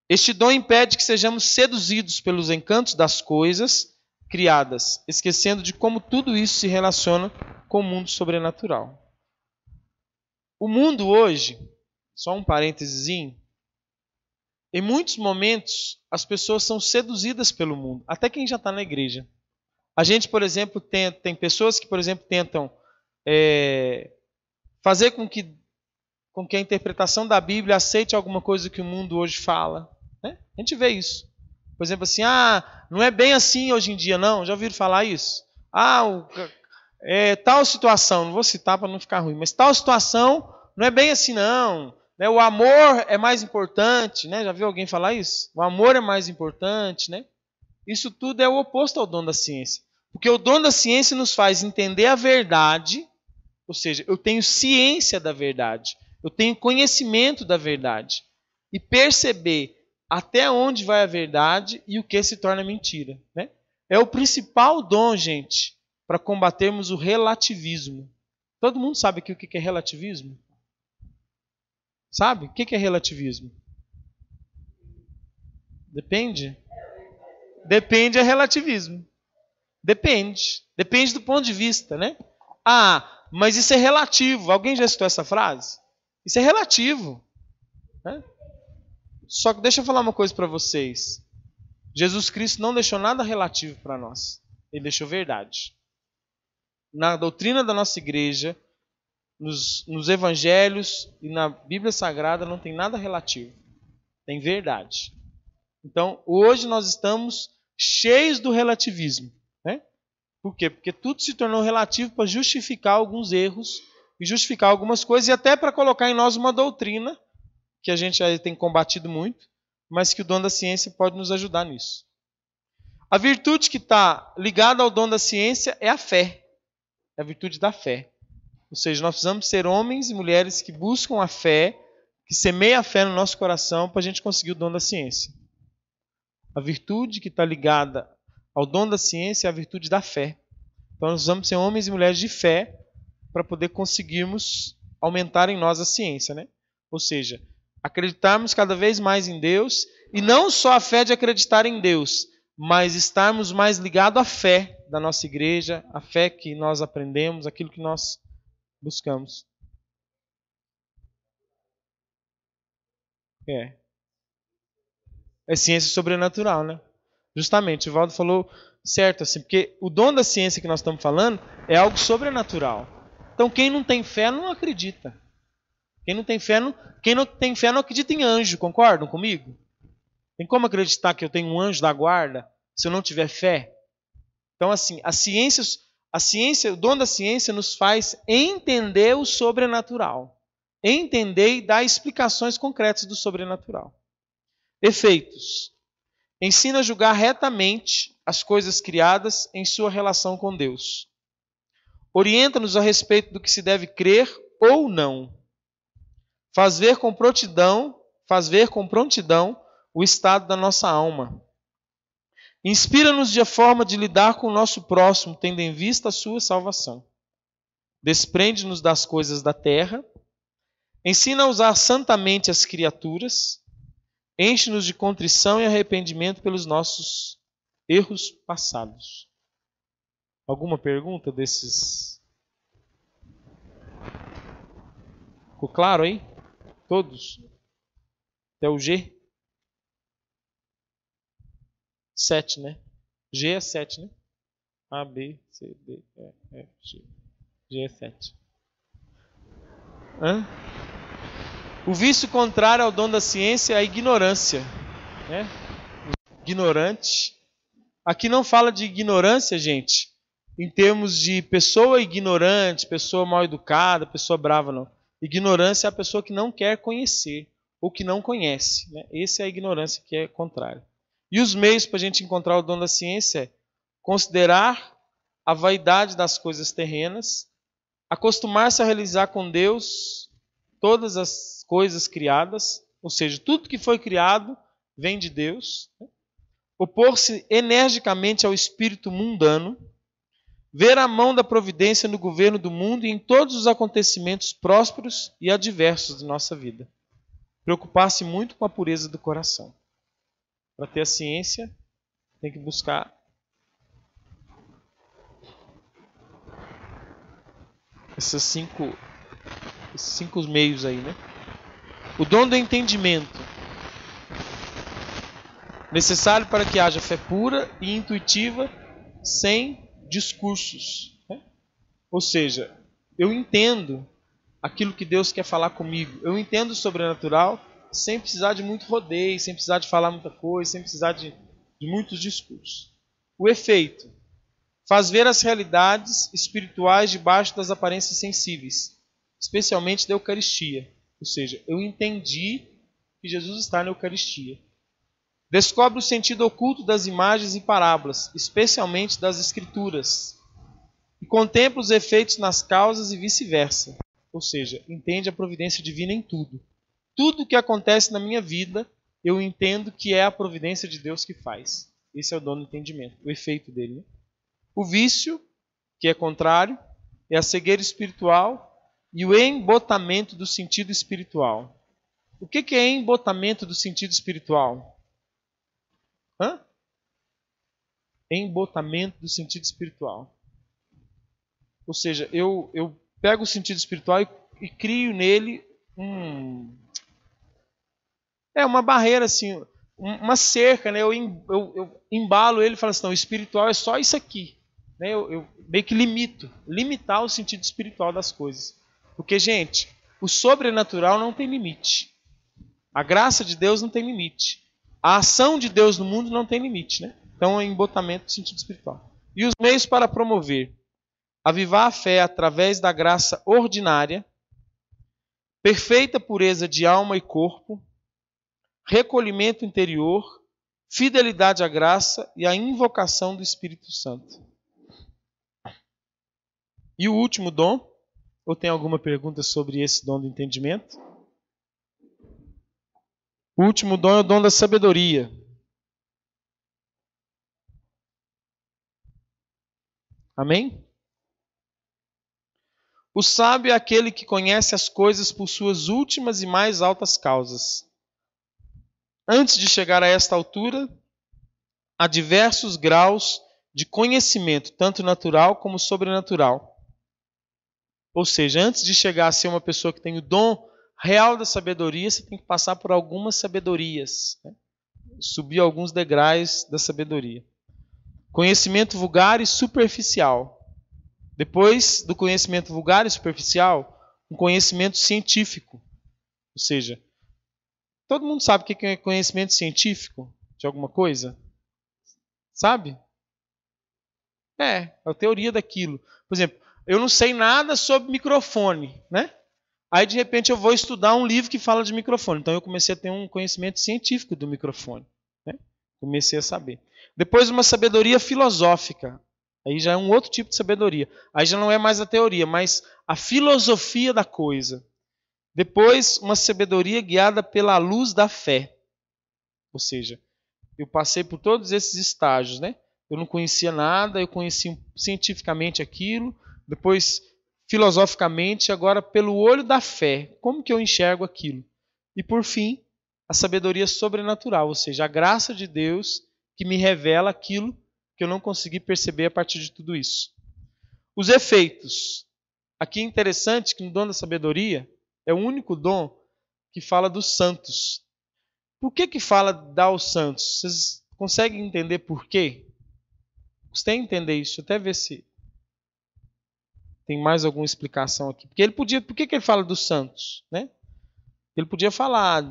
Este dom impede que sejamos seduzidos pelos encantos das coisas criadas, esquecendo de como tudo isso se relaciona com o mundo sobrenatural. O mundo hoje, só um parênteses, em muitos momentos as pessoas são seduzidas pelo mundo, até quem já está na igreja. A gente, por exemplo, tem pessoas que, por exemplo, tentam fazer com que a interpretação da Bíblia aceite alguma coisa que o mundo hoje fala. Né? A gente vê isso. Por exemplo, assim, não é bem assim hoje em dia, não. Já ouviram falar isso? Tal situação, não vou citar para não ficar ruim, mas tal situação não é bem assim, não. Né? O amor é mais importante. Né? Já viu alguém falar isso? O amor é mais importante. Né? Isso tudo é o oposto ao dom da ciência. Porque o dom da ciência nos faz entender a verdade, ou seja, eu tenho ciência da verdade, eu tenho conhecimento da verdade, e perceber até onde vai a verdade e o que se torna mentira. Né? É o principal dom, gente, para combatermos o relativismo. Todo mundo sabe aqui o que é relativismo? Sabe? O que é relativismo? Depende? Depende é relativismo. Depende. Depende do ponto de vista, né? Mas isso é relativo. Alguém já citou essa frase? Isso é relativo. Né? Só que deixa eu falar uma coisa para vocês. Jesus Cristo não deixou nada relativo para nós. Ele deixou verdade. Na doutrina da nossa igreja, nos evangelhos e na Bíblia Sagrada não tem nada relativo. Tem verdade. Então, hoje nós estamos cheios do relativismo. Né? Por quê? Porque tudo se tornou relativo para justificar alguns erros e justificar algumas coisas e até para colocar em nós uma doutrina que a gente já tem combatido muito, mas que o dom da ciência pode nos ajudar nisso. A virtude que está ligada ao dom da ciência é a fé. É a virtude da fé. Ou seja, nós precisamos ser homens e mulheres que buscam a fé, que semeiam a fé no nosso coração para a gente conseguir o dom da ciência. A virtude que está ligada ao dom da ciência é a virtude da fé. Então nós precisamos ser homens e mulheres de fé para poder conseguirmos aumentar em nós a ciência. Né? Ou seja, acreditarmos cada vez mais em Deus, e não só a fé de acreditar em Deus, mas estarmos mais ligados à fé da nossa igreja, à fé que nós aprendemos, aquilo que nós buscamos. É ciência sobrenatural, né? Justamente, o Valdo falou certo, assim, porque o dom da ciência que nós estamos falando é algo sobrenatural. Então, quem não tem fé não acredita. Quem não tem fé não acredita em anjo, concordam comigo? Tem como acreditar que eu tenho um anjo da guarda se eu não tiver fé? Então, assim, a ciência, o dom da ciência nos faz entender o sobrenatural. Entender e dar explicações concretas do sobrenatural. Efeitos. Ensina a julgar retamente as coisas criadas em sua relação com Deus. Orienta-nos a respeito do que se deve crer ou não. Faz ver com prontidão o estado da nossa alma. Inspira-nos de forma de lidar com o nosso próximo, tendo em vista a sua salvação. Desprende-nos das coisas da terra. Ensina a usar santamente as criaturas. Enche-nos de contrição e arrependimento pelos nossos erros passados. Alguma pergunta desses? Ficou claro aí? Todos? Até o G? 7, né? G é 7, né? A, B, C, D, E, F, G. G é 7. Hã? O vício contrário ao dom da ciência é a ignorância. Né? Ignorante. Aqui não fala de ignorância, gente, em termos de pessoa ignorante, pessoa mal educada, pessoa brava, não. Ignorância é a pessoa que não quer conhecer ou que não conhece. Né? Essa é a ignorância que é contrária. E os meios para a gente encontrar o dom da ciência é considerar a vaidade das coisas terrenas, acostumar-se a realizar com Deus todas as coisas criadas, ou seja, tudo que foi criado vem de Deus, né? Opor-se energicamente ao espírito mundano, ver a mão da providência no governo do mundo e em todos os acontecimentos prósperos e adversos de nossa vida. Preocupar-se muito com a pureza do coração. Para ter a ciência, tem que buscar esses cinco meios aí, né? O dom do entendimento. Necessário para que haja fé pura e intuitiva, sem discursos. Né? Ou seja, eu entendo aquilo que Deus quer falar comigo. Eu entendo o sobrenatural sem precisar de muito rodeio, sem precisar de falar muita coisa, sem precisar de muitos discursos. O efeito. Faz ver as realidades espirituais debaixo das aparências sensíveis, especialmente da Eucaristia. Ou seja, eu entendi que Jesus está na Eucaristia. Descobre o sentido oculto das imagens e parábolas, especialmente das Escrituras. E contempla os efeitos nas causas e vice-versa. Ou seja, entende a providência divina em tudo. Tudo que acontece na minha vida, eu entendo que é a providência de Deus que faz. Esse é o dom do entendimento, o efeito dele. Né? O vício, que é contrário, é a cegueira espiritual e o embotamento do sentido espiritual. O que é embotamento do sentido espiritual? Embotamento do sentido espiritual. Ou seja, eu pego o sentido espiritual e crio nele uma barreira, assim, uma cerca, né? Eu embalo ele e falo assim, não, o espiritual é só isso aqui. Né? Eu meio que limitar o sentido espiritual das coisas. Porque, gente, o sobrenatural não tem limite. A graça de Deus não tem limite. A ação de Deus no mundo não tem limite, né? Então é embotamento no sentido espiritual. E os meios para promover: avivar a fé através da graça ordinária, perfeita pureza de alma e corpo, recolhimento interior, fidelidade à graça e a invocação do Espírito Santo. E o último dom, ou tem alguma pergunta sobre esse dom do entendimento? O último dom é o dom da sabedoria. Amém? O sábio é aquele que conhece as coisas por suas últimas e mais altas causas. Antes de chegar a esta altura, há diversos graus de conhecimento, tanto natural como sobrenatural. Ou seja, antes de chegar a ser uma pessoa que tem o dom real da sabedoria, você tem que passar por algumas sabedorias, né? Subir alguns degraus da sabedoria. Conhecimento vulgar e superficial. Depois do conhecimento vulgar e superficial, um conhecimento científico. Ou seja, todo mundo sabe o que é conhecimento científico de alguma coisa? Sabe? É a teoria daquilo. Por exemplo, eu não sei nada sobre microfone, né? Aí, de repente, eu vou estudar um livro que fala de microfone. Então, eu comecei a ter um conhecimento científico do microfone, né? Comecei a saber. Depois, uma sabedoria filosófica. Aí já é um outro tipo de sabedoria. Aí já não é mais a teoria, mas a filosofia da coisa. Depois, uma sabedoria guiada pela luz da fé. Ou seja, eu passei por todos esses estágios, né? Eu não conhecia nada, eu conheci cientificamente aquilo, depois filosoficamente, agora pelo olho da fé, como que eu enxergo aquilo? E por fim, a sabedoria sobrenatural, ou seja, a graça de Deus que me revela aquilo que eu não consegui perceber a partir de tudo isso. Os efeitos. Aqui é interessante que no dom da sabedoria é o único dom que fala dos santos. Por que fala dá aos santos? Vocês conseguem entender por quê? Gostei de entender isso. Deixa eu até ver se tem mais alguma explicação aqui. Porque ele podia, por que ele fala dos santos, né? Ele podia falar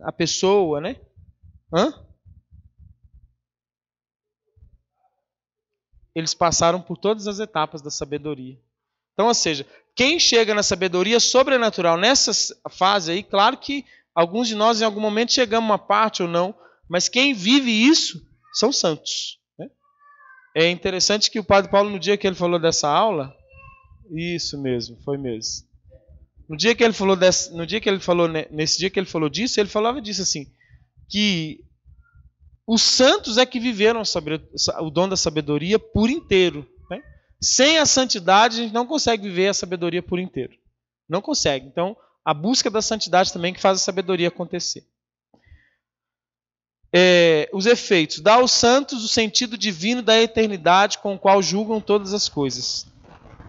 a pessoa, né? Hã? Eles passaram por todas as etapas da sabedoria. Então, ou seja, quem chega na sabedoria sobrenatural nessa fase aí, claro que alguns de nós em algum momento chegamos a uma parte ou não, mas quem vive isso são santos, né? É interessante que o Padre Paulo, no dia que ele falou dessa aula, isso mesmo, foi mesmo. No dia que ele falou nesse dia que ele falou disso, ele falava disso assim, que os santos é que viveram o dom da sabedoria por inteiro, né? Sem a santidade, a gente não consegue viver a sabedoria por inteiro. Não consegue. Então, a busca da santidade também que faz a sabedoria acontecer. Os efeitos. Dá aos santos o sentido divino da eternidade com o qual julgam todas as coisas.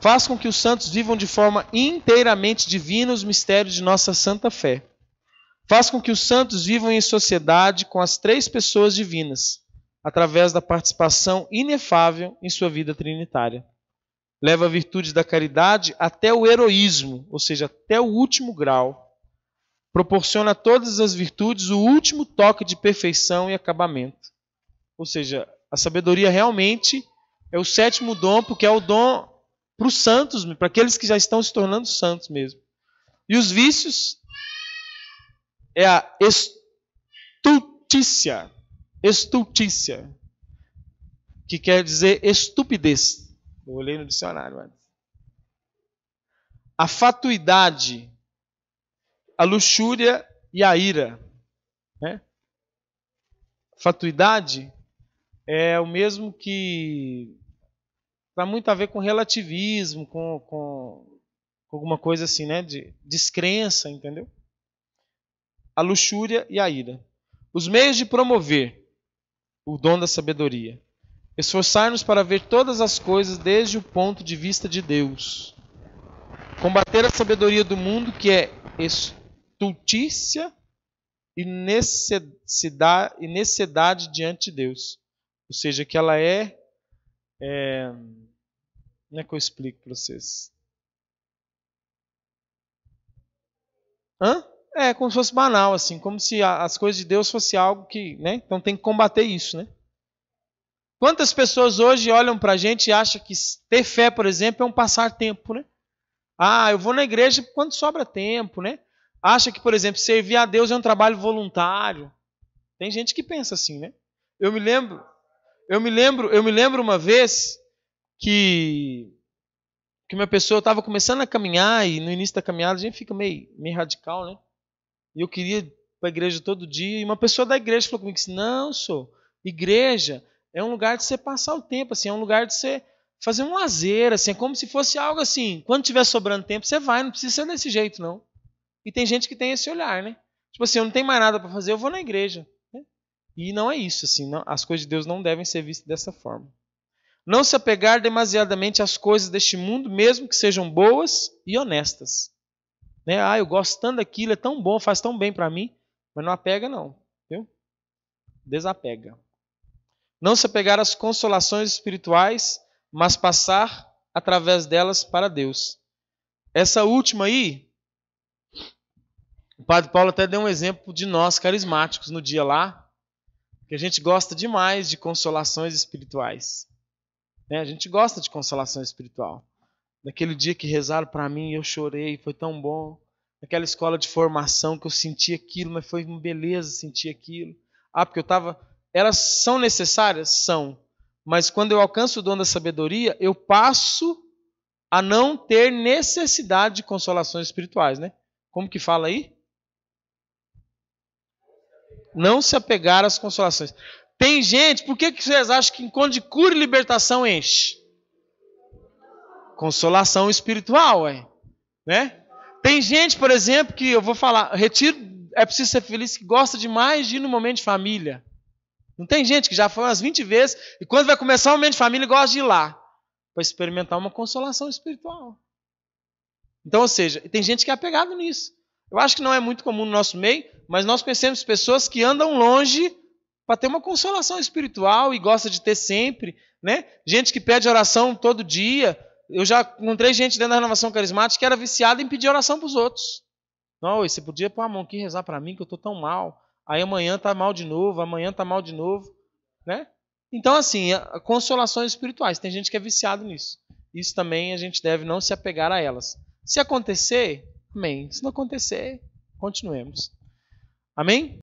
Faz com que os santos vivam de forma inteiramente divina os mistérios de nossa santa fé. Faz com que os santos vivam em sociedade com as três pessoas divinas, através da participação inefável em sua vida trinitária. Leva a virtude da caridade até o heroísmo, ou seja, até o último grau. Proporciona a todas as virtudes o último toque de perfeição e acabamento. Ou seja, a sabedoria realmente é o sétimo dom, porque é o dom para os santos, para aqueles que já estão se tornando santos mesmo. E os vícios é a estultícia. Estultícia, que quer dizer estupidez. Eu olhei no dicionário antes. A fatuidade, a luxúria e a ira, né? Fatuidade é o mesmo que tem muito a ver com relativismo, com alguma coisa assim, né? De descrença, entendeu? A luxúria e a ira. Os meios de promover o dom da sabedoria. Esforçar-nos para ver todas as coisas desde o ponto de vista de Deus. Combater a sabedoria do mundo, que é estultícia e necessidade diante de Deus. Ou seja, que ela como é que eu explico para vocês? Hã? É, como se fosse banal, assim, como se as coisas de Deus fosse algo que, né? Então tem que combater isso, né? Quantas pessoas hoje olham pra gente e acham que ter fé, por exemplo, é um passar tempo, né? Ah, eu vou na igreja quando sobra tempo, né? Acha que, por exemplo, servir a Deus é um trabalho voluntário. Tem gente que pensa assim, né? Eu me lembro, eu me lembro uma vez que uma pessoa estava começando a caminhar e no início da caminhada a gente fica meio radical, né? E eu queria ir para a igreja todo dia e uma pessoa da igreja falou comigo assim: "Não, sou igreja é um lugar de você passar o tempo, assim, é um lugar de você fazer um lazer, assim, é como se fosse algo assim, quando tiver sobrando tempo, você vai, não precisa ser desse jeito, não." E tem gente que tem esse olhar, né? Tipo assim, eu não tenho mais nada para fazer, eu vou na igreja, né? E não é isso, assim, não, as coisas de Deus não devem ser vistas dessa forma. Não se apegar demasiadamente às coisas deste mundo, mesmo que sejam boas e honestas. Né? Ah, eu gosto tanto daquilo, é tão bom, faz tão bem para mim, mas não apega não, viu? Desapega. Não se apegar às consolações espirituais, mas passar através delas para Deus. Essa última aí, o Padre Paulo até deu um exemplo de nós carismáticos no dia lá, que a gente gosta demais de consolações espirituais. Né? A gente gosta de consolação espiritual. Naquele dia que rezaram para mim, eu chorei, foi tão bom. Naquela escola de formação que eu senti aquilo, mas foi uma beleza sentir aquilo. Ah, porque eu estava... Elas são necessárias? São. Mas quando eu alcanço o dom da sabedoria, eu passo a não ter necessidade de consolações espirituais, né? Como que fala aí? Não se apegar às consolações. Tem gente, por que vocês acham que encontro de cura e libertação enche? Consolação espiritual, né? Tem gente, por exemplo, que eu vou falar, retiro, é preciso ser feliz, que gosta demais de ir no momento de família. Não tem gente que já foi umas 20 vezes e quando vai começar o momento de família gosta de ir lá para experimentar uma consolação espiritual. Então, ou seja, tem gente que é apegado nisso. Eu acho que não é muito comum no nosso meio, mas nós conhecemos pessoas que andam longe para ter uma consolação espiritual e gosta de ter sempre, né? Gente que pede oração todo dia. Eu já encontrei gente dentro da renovação carismática que era viciada em pedir oração para os outros. Não, você podia pôr a mão aqui e rezar para mim que eu estou tão mal. Aí amanhã está mal de novo, amanhã está mal de novo, né? Então, assim, consolações espirituais. Tem gente que é viciado nisso. Isso também a gente deve não se apegar a elas. Se acontecer, amém. Se não acontecer, continuemos. Amém?